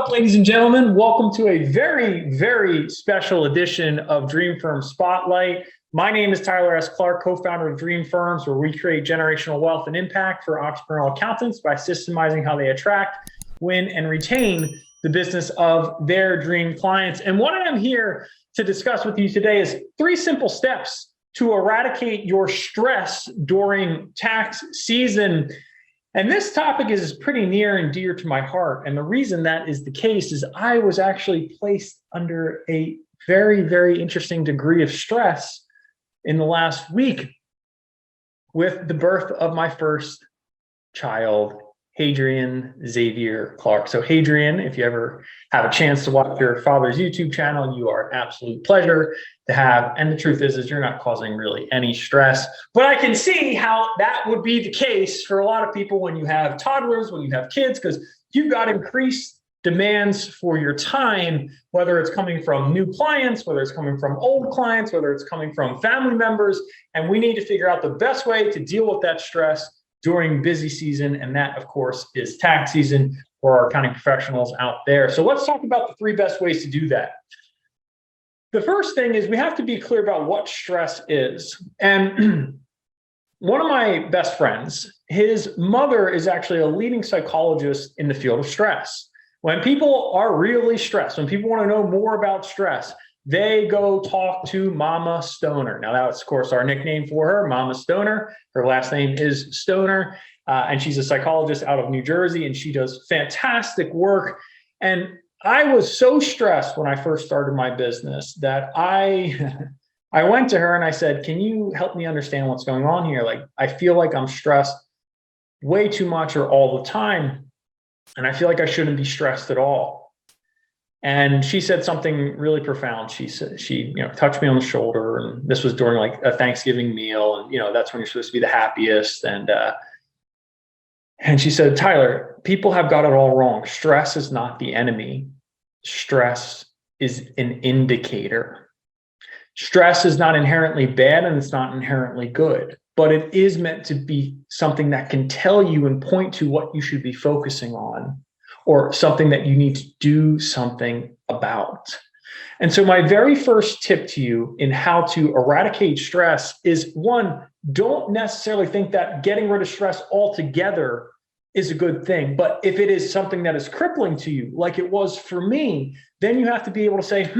up, ladies and gentlemen? Welcome to a very, very special edition of Dream Firm Spotlight. My name is Tyler S. Clark, co-founder of Dream Firms, where we create generational wealth and impact for entrepreneurial accountants by systemizing how they attract, win, and retain the business of their dream clients. And what I'm here to discuss with you today is 3 simple steps to eradicate your stress during tax season. And this topic is pretty near and dear to my heart. And the reason that is the case is I was actually placed under a very, very interesting degree of stress in the last week with the birth of my first child, Hadrian Xavier Clark. So Hadrian, if you ever have a chance to watch your father's YouTube channel, you are an absolute pleasure to have. And the truth is you're not causing really any stress. But I can see how that would be the case for a lot of people when you have toddlers, when you have kids, because you've got increased demands for your time, whether it's coming from new clients, whether it's coming from old clients, whether it's coming from family members. And we need to figure out the best way to deal with that stress during busy season. And that, of course, is tax season for our accounting professionals out there. So let's talk about the 3 best ways to do that. The first thing is we have to be clear about what stress is. And one of my best friends, his mother is actually a leading psychologist in the field of stress. When people are really stressed, when people want to know more about stress, they go talk to Mama Stoner. Now, that's, of course, our nickname for her, Mama Stoner. Her last name is Stoner, and she's a psychologist out of New Jersey, and she does fantastic work. And I was so stressed when I first started my business that I went to her and I said, can you help me understand what's going on here? Like, I feel like I'm stressed way too much or all the time, and I feel like I shouldn't be stressed at all. And she said something really profound. She said, she touched me on the shoulder, and this was during like a Thanksgiving meal. And, that's when you're supposed to be the happiest. And she said, Tyler, people have got it all wrong. Stress is not the enemy. Stress is an indicator. Stress is not inherently bad and it's not inherently good, but it is meant to be something that can tell you and point to what you should be focusing on, or something that you need to do something about. And so my very first tip to you in how to eradicate stress is, 1, don't necessarily think that getting rid of stress altogether is a good thing. But if it is something that is crippling to you, like it was for me, then you have to be able to say,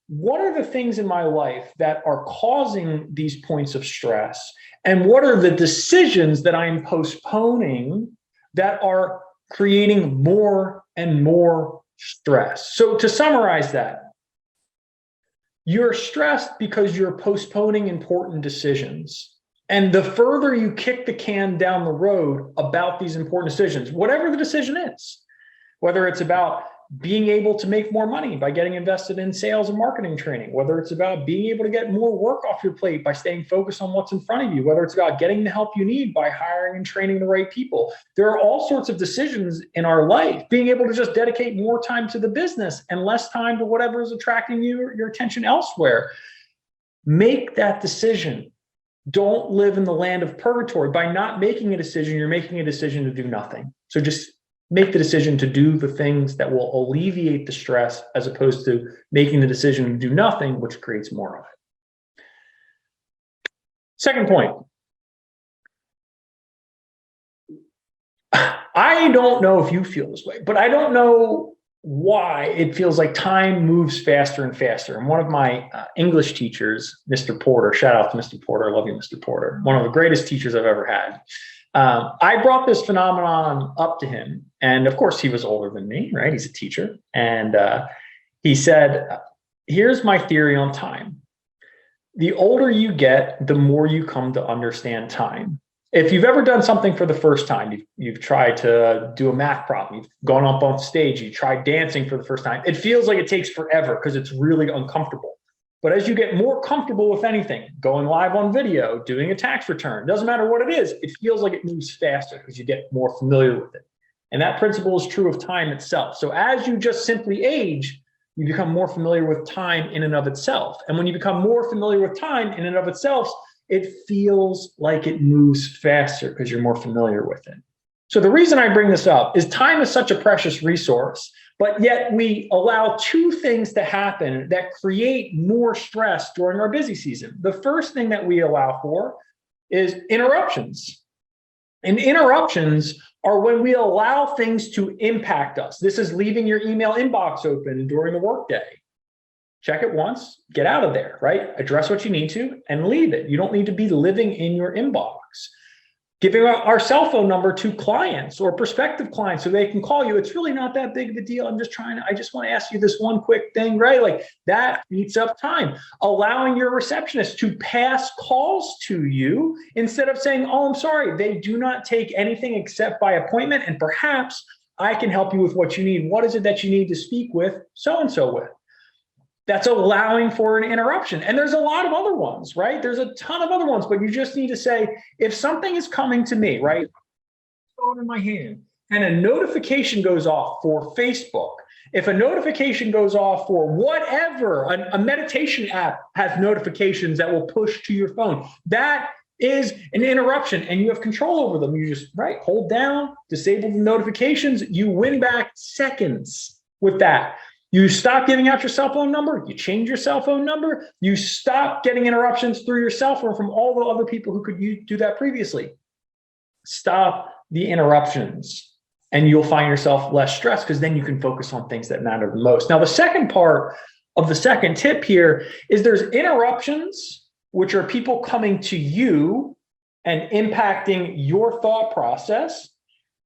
what are the things in my life that are causing these points of stress? And what are the decisions that I'm postponing that are creating more and more stress? So to summarize that, you're stressed because you're postponing important decisions. And the further you kick the can down the road about these important decisions, whatever the decision is, whether it's about being able to make more money by getting invested in sales and marketing training, whether it's about being able to get more work off your plate by staying focused on what's in front of you, whether it's about getting the help you need by hiring and training the right people. There are all sorts of decisions in our life. Being able to just dedicate more time to the business and less time to whatever is attracting your attention elsewhere. Make that decision. Don't live in the land of purgatory. By not making a decision, you're making a decision to do nothing. So just make the decision to do the things that will alleviate the stress, as opposed to making the decision to do nothing, which creates more of it. Second point. I don't know if you feel this way, but I don't know why it feels like time moves faster and faster. And one of my English teachers, Mr. Porter, shout out to Mr. Porter. I love you, Mr. Porter. One of the greatest teachers I've ever had. I brought this phenomenon up to him. And of course, he was older than me, right? He's a teacher. And he said, here's my theory on time. The older you get, the more you come to understand time. If you've ever done something for the first time, you've tried to do a math problem, you've gone up on stage, you tried dancing for the first time, it feels like it takes forever because it's really uncomfortable. But as you get more comfortable with anything, going live on video, doing a tax return, doesn't matter what it is, it feels like it moves faster because you get more familiar with it. And that principle is true of time itself. So as you just simply age, you become more familiar with time in and of itself. And when you become more familiar with time in and of itself, it feels like it moves faster because you're more familiar with it. So the reason I bring this up is time is such a precious resource But yet we allow two things to happen that create more stress during our busy season. The first thing that we allow for is interruptions. And interruptions are when we allow things to impact us. This is leaving your email inbox open during the workday. Check it once, get out of there, right? Address what you need to and leave it. You don't need to be living in your inbox. Giving our cell phone number to clients or prospective clients so they can call you. It's really not that big of a deal. I just want to ask you this one quick thing, right? Like that eats up time. Allowing your receptionist to pass calls to you instead of saying, oh, I'm sorry, they do not take anything except by appointment. And perhaps I can help you with what you need. What is it that you need to speak with so-and-so with? That's allowing for an interruption. And there's a lot of other ones, right? There's a ton of other ones, but you just need to say, if something is coming to me, right? Phone in my hand, and a notification goes off for Facebook, if a notification goes off for whatever, a meditation app has notifications that will push to your phone, that is an interruption and you have control over them. You just, right, hold down, disable the notifications, you win back seconds with that. You stop giving out your cell phone number, you change your cell phone number, you stop getting interruptions through your cell phone from all the other people who could do that previously. Stop the interruptions and you'll find yourself less stressed because then you can focus on things that matter the most. Now, the second part of the second tip here is there's interruptions, which are people coming to you and impacting your thought process,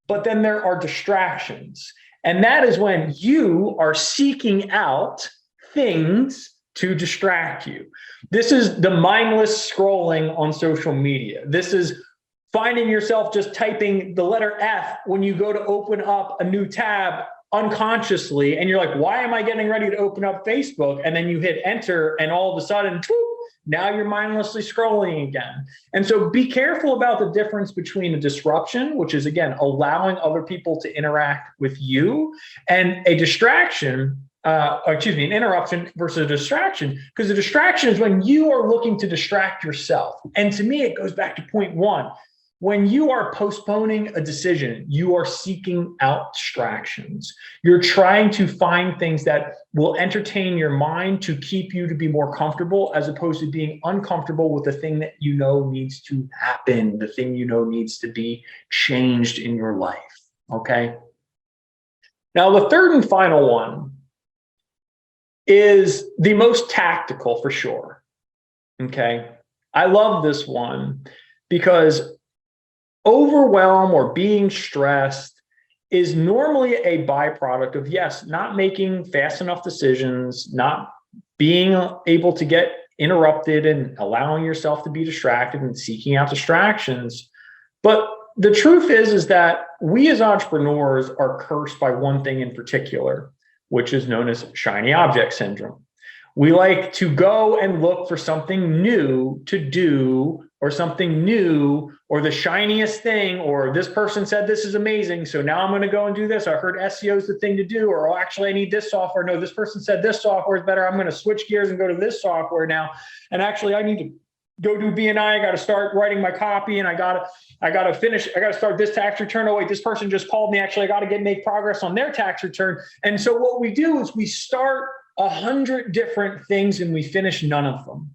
but then there are distractions. And that is when you are seeking out things to distract you. This is the mindless scrolling on social media. This is finding yourself just typing the letter F when you go to open up a new tab unconsciously. And you're like, why am I getting ready to open up Facebook? And then you hit enter and all of a sudden, now you're mindlessly scrolling again. And so be careful about the difference between a disruption, which is, again, allowing other people to interact with you, and a distraction, an interruption versus a distraction, because a distraction is when you are looking to distract yourself. And to me, it goes back to point one. When you are postponing a decision, you are seeking out distractions. You're trying to find things that will entertain your mind to keep you to be more comfortable, as opposed to being uncomfortable with the thing that you know needs to happen, the thing you know needs to be changed in your life, okay? Now, the third and final one is the most tactical for sure, okay? I love this one because overwhelm or being stressed is normally a byproduct of, yes, not making fast enough decisions, not being able to get interrupted and allowing yourself to be distracted and seeking out distractions. But the truth is that we as entrepreneurs are cursed by one thing in particular, which is known as shiny object syndrome. We like to go and look for something new to do, or something new, or the shiniest thing, or this person said this is amazing, so now I'm going to go and do this. I heard SEO is the thing to do, or oh, actually I need this software. No, this person said this software is better. I'm going to switch gears and go to this software now. And actually I need to go do B&I. I got to start writing my copy, and I got to start this tax return. Oh wait, this person just called me. Actually, I got to make progress on their tax return. And so what we do is we start 100 different things and we finish none of them.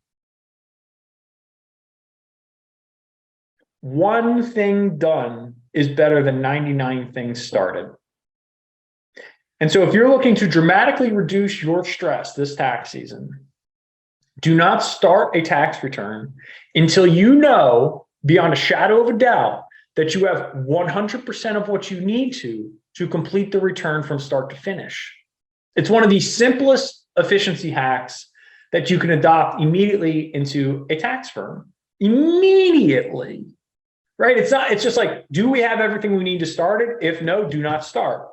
One thing done is better than 99 things started. And so if you're looking to dramatically reduce your stress this tax season, do not start a tax return until you know beyond a shadow of a doubt that you have 100% of what you need to complete the return from start to finish. It's one of the simplest efficiency hacks that you can adopt immediately into a tax firm. Immediately, right? It's just like, do we have everything we need to start it? If no, do not start.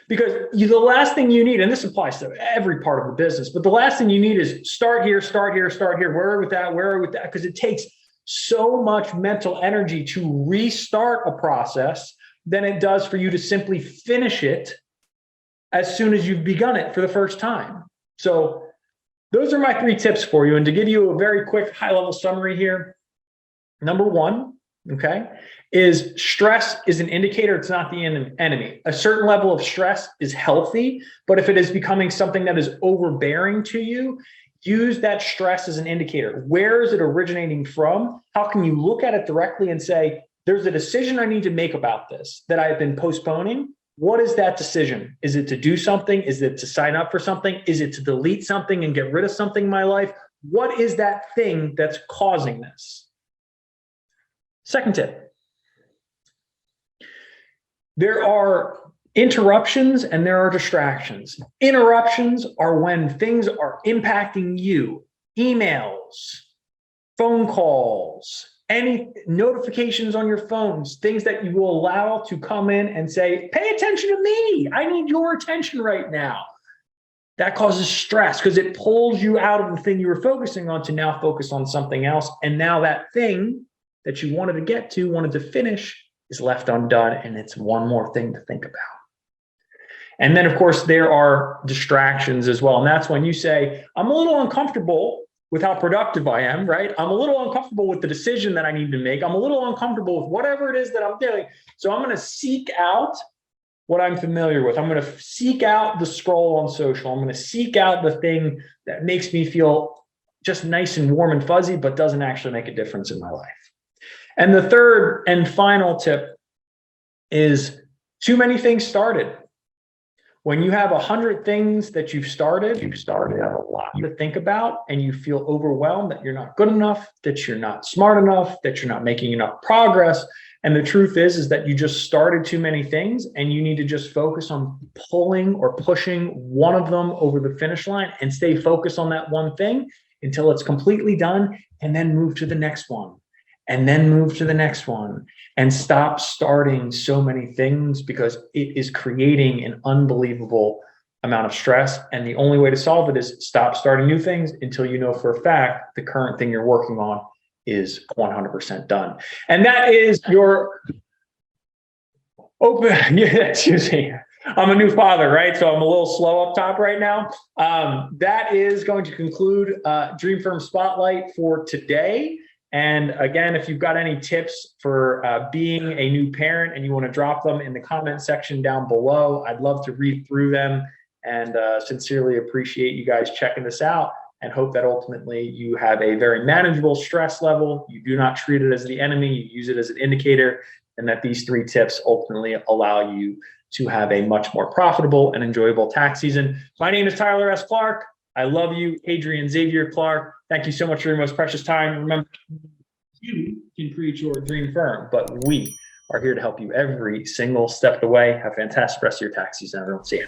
Because the last thing you need, and this applies to every part of the business, but the last thing you need is start here, start here, start here. Where are we with that? Where are we with that? Because it takes so much mental energy to restart a process than it does for you to simply finish it as soon as you've begun it for the first time. So those are my 3 tips for you. And to give you a very quick high-level summary here, number 1, okay, is stress is an indicator, it's not the enemy. A certain level of stress is healthy, but if it is becoming something that is overbearing to you, use that stress as an indicator. Where is it originating from? How can you look at it directly and say, there's a decision I need to make about this that I've been postponing. What is that decision? Is it to do something? Is it to sign up for something? Is it to delete something and get rid of something in my life? What is that thing that's causing this? Second tip. There are interruptions and there are distractions. Interruptions are when things are impacting you. Emails, phone calls, any notifications on your phones, things that you will allow to come in and say, pay attention to me. I need your attention right now. That causes stress because it pulls you out of the thing you were focusing on to now focus on something else. And now that thing that you wanted to get to, wanted to finish, is left undone. And it's one more thing to think about. And then, of course, there are distractions as well. And that's when you say, I'm a little uncomfortable with how productive I am, right? I'm a little uncomfortable with the decision that I need to make. I'm a little uncomfortable with whatever it is that I'm doing. So I'm going to seek out what I'm familiar with. I'm going to seek out the scroll on social. I'm going to seek out the thing that makes me feel just nice and warm and fuzzy, but doesn't actually make a difference in my life. And the third and final tip is too many things started. When you have 100 things that you've started have a lot to think about, and you feel overwhelmed that you're not good enough, that you're not smart enough, that you're not making enough progress. And the truth is that you just started too many things, and you need to just focus on pulling or pushing one of them over the finish line and stay focused on that one thing until it's completely done, and then move to the next one. And then move to the next one, and stop starting so many things because it is creating an unbelievable amount of stress. And the only way to solve it is stop starting new things until you know for a fact the current thing you're working on is 100% done. And that is your open, excuse me. I'm a new father, right? So I'm a little slow up top right now. That is going to conclude Dream Firm Spotlight for today. And again, if you've got any tips for being a new parent and you want to drop them in the comment section down below, I'd love to read through them, and sincerely appreciate you guys checking this out, and hope that ultimately you have a very manageable stress level. You do not treat it as the enemy, you use it as an indicator, and that these 3 tips ultimately allow you to have a much more profitable and enjoyable tax season. My name is Tyler S. Clark. I love you, Adrian Xavier Clark. Thank you so much for your most precious time. Remember, you can create your dream firm, but we are here to help you every single step of the way. Have a fantastic rest of your tax season, everyone. See you.